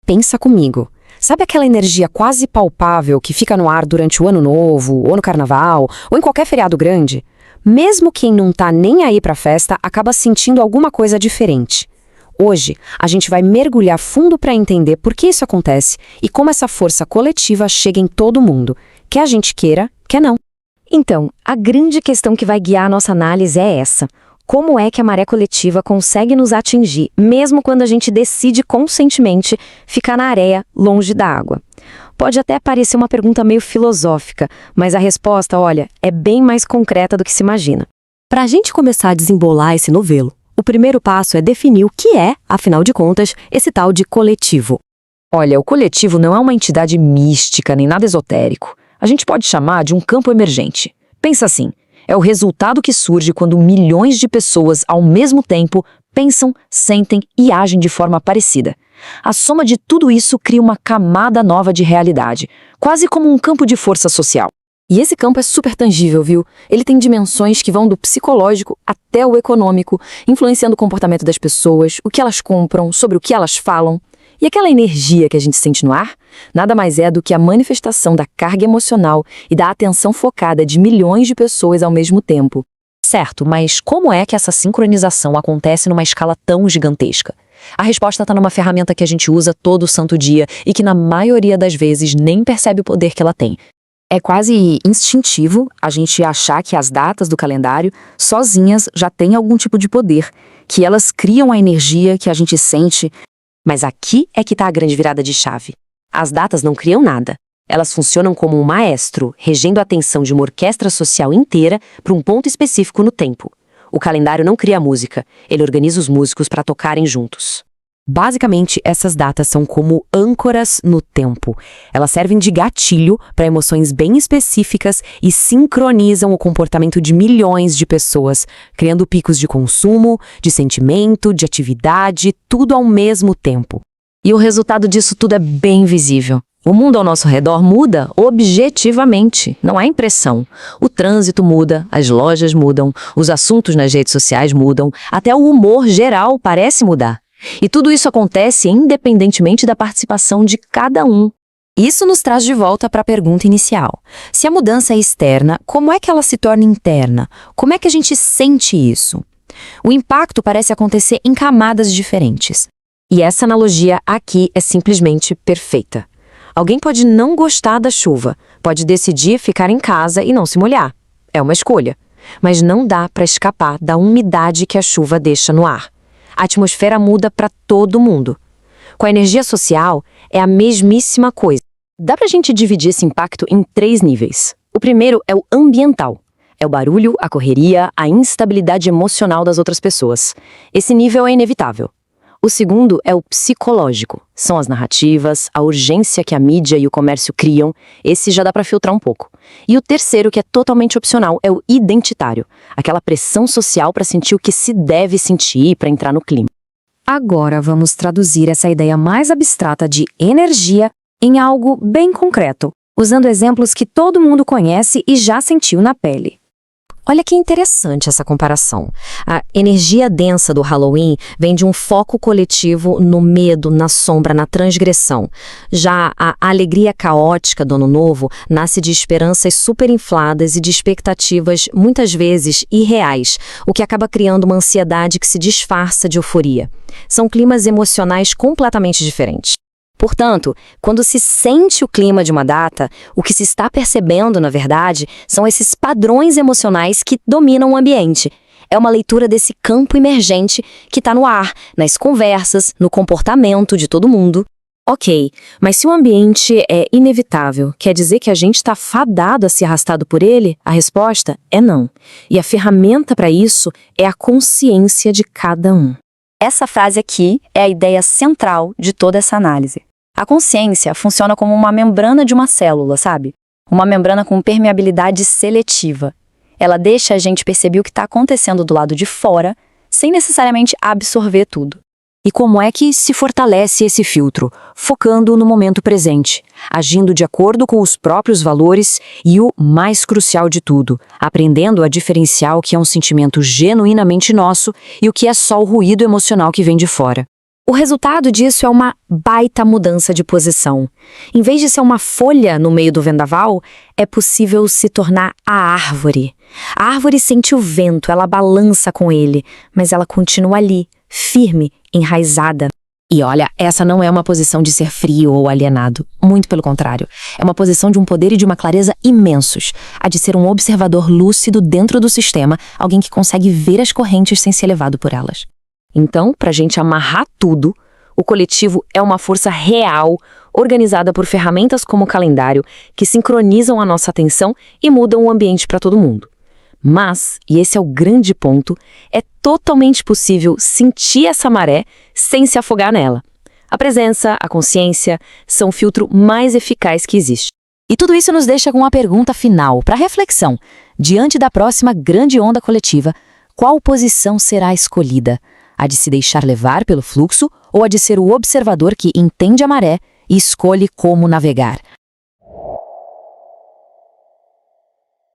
Pensa comigo. Sabe aquela energia quase palpável que fica no ar durante o Ano Novo, ou no Carnaval, ou em qualquer feriado grande? Mesmo quem não tá nem aí pra festa acaba sentindo alguma coisa diferente. Hoje, a gente vai mergulhar fundo para entender por que isso acontece e como essa força coletiva chega em todo mundo, quer a gente queira, quer não. Então, a grande questão que vai guiar a nossa análise é essa. Como é que a maré coletiva consegue nos atingir, mesmo quando a gente decide conscientemente ficar na areia, longe da água? Pode até parecer uma pergunta meio filosófica, mas a resposta, olha, é bem mais concreta do que se imagina. Para a gente começar a desembolar esse novelo, o primeiro passo é definir o que é, afinal de contas, esse tal de coletivo. Olha, o coletivo não é uma entidade mística nem nada esotérico. A gente pode chamar de um campo emergente. Pensa assim, é o resultado que surge quando milhões de pessoas, ao mesmo tempo, pensam, sentem e agem de forma parecida. A soma de tudo isso cria uma camada nova de realidade, quase como um campo de força social. E esse campo é super tangível, viu? Ele tem dimensões que vão do psicológico até o econômico, influenciando o comportamento das pessoas, o que elas compram, sobre o que elas falam. E aquela energia que a gente sente no ar, nada mais é do que a manifestação da carga emocional e da atenção focada de milhões de pessoas ao mesmo tempo. Certo, mas como é que essa sincronização acontece numa escala tão gigantesca? A resposta está numa ferramenta que a gente usa todo santo dia e que na maioria das vezes nem percebe o poder que ela tem. É quase instintivo a gente achar que as datas do calendário sozinhas já têm algum tipo de poder, que elas criam a energia que a gente sente. Mas aqui é que está a grande virada de chave. As datas não criam nada. Elas funcionam como um maestro, regendo a atenção de uma orquestra social inteira para um ponto específico no tempo. O calendário não cria música, ele organiza os músicos para tocarem juntos. Basicamente, essas datas são como âncoras no tempo. Elas servem de gatilho para emoções bem específicas e sincronizam o comportamento de milhões de pessoas, criando picos de consumo, de sentimento, de atividade, tudo ao mesmo tempo. E o resultado disso tudo é bem visível. O mundo ao nosso redor muda objetivamente, não há impressão. O trânsito muda, as lojas mudam, os assuntos nas redes sociais mudam, até o humor geral parece mudar. E tudo isso acontece independentemente da participação de cada um. Isso nos traz de volta para a pergunta inicial. Se a mudança é externa, como é que ela se torna interna? Como é que a gente sente isso? O impacto parece acontecer em camadas diferentes. E essa analogia aqui é simplesmente perfeita. Alguém pode não gostar da chuva, pode decidir ficar em casa e não se molhar. É uma escolha. Mas não dá para escapar da umidade que a chuva deixa no ar. A atmosfera muda para todo mundo. Com a energia social, é a mesmíssima coisa. Dá pra gente dividir esse impacto em 3 níveis. O primeiro é o ambiental. É o barulho, a correria, a instabilidade emocional das outras pessoas. Esse nível é inevitável. O segundo é o psicológico. São as narrativas, a urgência que a mídia e o comércio criam. Esse já dá pra filtrar um pouco. E o terceiro, que é totalmente opcional, é o identitário. Aquela pressão social para sentir o que se deve sentir para entrar no clima. Agora vamos traduzir essa ideia mais abstrata de energia em algo bem concreto, usando exemplos que todo mundo conhece e já sentiu na pele. Olha que interessante essa comparação. A energia densa do Halloween vem de um foco coletivo no medo, na sombra, na transgressão. Já a alegria caótica do Ano Novo nasce de esperanças superinfladas e de expectativas, muitas vezes, irreais, o que acaba criando uma ansiedade que se disfarça de euforia. São climas emocionais completamente diferentes. Portanto, quando se sente o clima de uma data, o que se está percebendo, na verdade, são esses padrões emocionais que dominam o ambiente. É uma leitura desse campo emergente que está no ar, nas conversas, no comportamento de todo mundo. Ok, mas se o ambiente é inevitável, quer dizer que a gente está fadado a ser arrastado por ele? A resposta é não. E a ferramenta para isso é a consciência de cada um. Essa frase aqui é a ideia central de toda essa análise. A consciência funciona como uma membrana de uma célula, sabe? Uma membrana com permeabilidade seletiva. Ela deixa a gente perceber o que está acontecendo do lado de fora, sem necessariamente absorver tudo. E como é que se fortalece esse filtro? Focando no momento presente, agindo de acordo com os próprios valores e o mais crucial de tudo, aprendendo a diferenciar o que é um sentimento genuinamente nosso e o que é só o ruído emocional que vem de fora. O resultado disso é uma baita mudança de posição. Em vez de ser uma folha no meio do vendaval, é possível se tornar a árvore. A árvore sente o vento, ela balança com ele, mas ela continua ali, firme, enraizada. E olha, essa não é uma posição de ser frio ou alienado. Muito pelo contrário. É uma posição de um poder e de uma clareza imensos. A de ser um observador lúcido dentro do sistema, alguém que consegue ver as correntes sem ser levado por elas. Então, para a gente amarrar tudo, o coletivo é uma força real, organizada por ferramentas como o calendário, que sincronizam a nossa atenção e mudam o ambiente para todo mundo. Mas, e esse é o grande ponto, é totalmente possível sentir essa maré sem se afogar nela. A presença, a consciência, são o filtro mais eficaz que existe. E tudo isso nos deixa com uma pergunta final, para reflexão. Diante da próxima grande onda coletiva, qual posição será escolhida? A de se deixar levar pelo fluxo ou a de ser o observador que entende a maré e escolhe como navegar?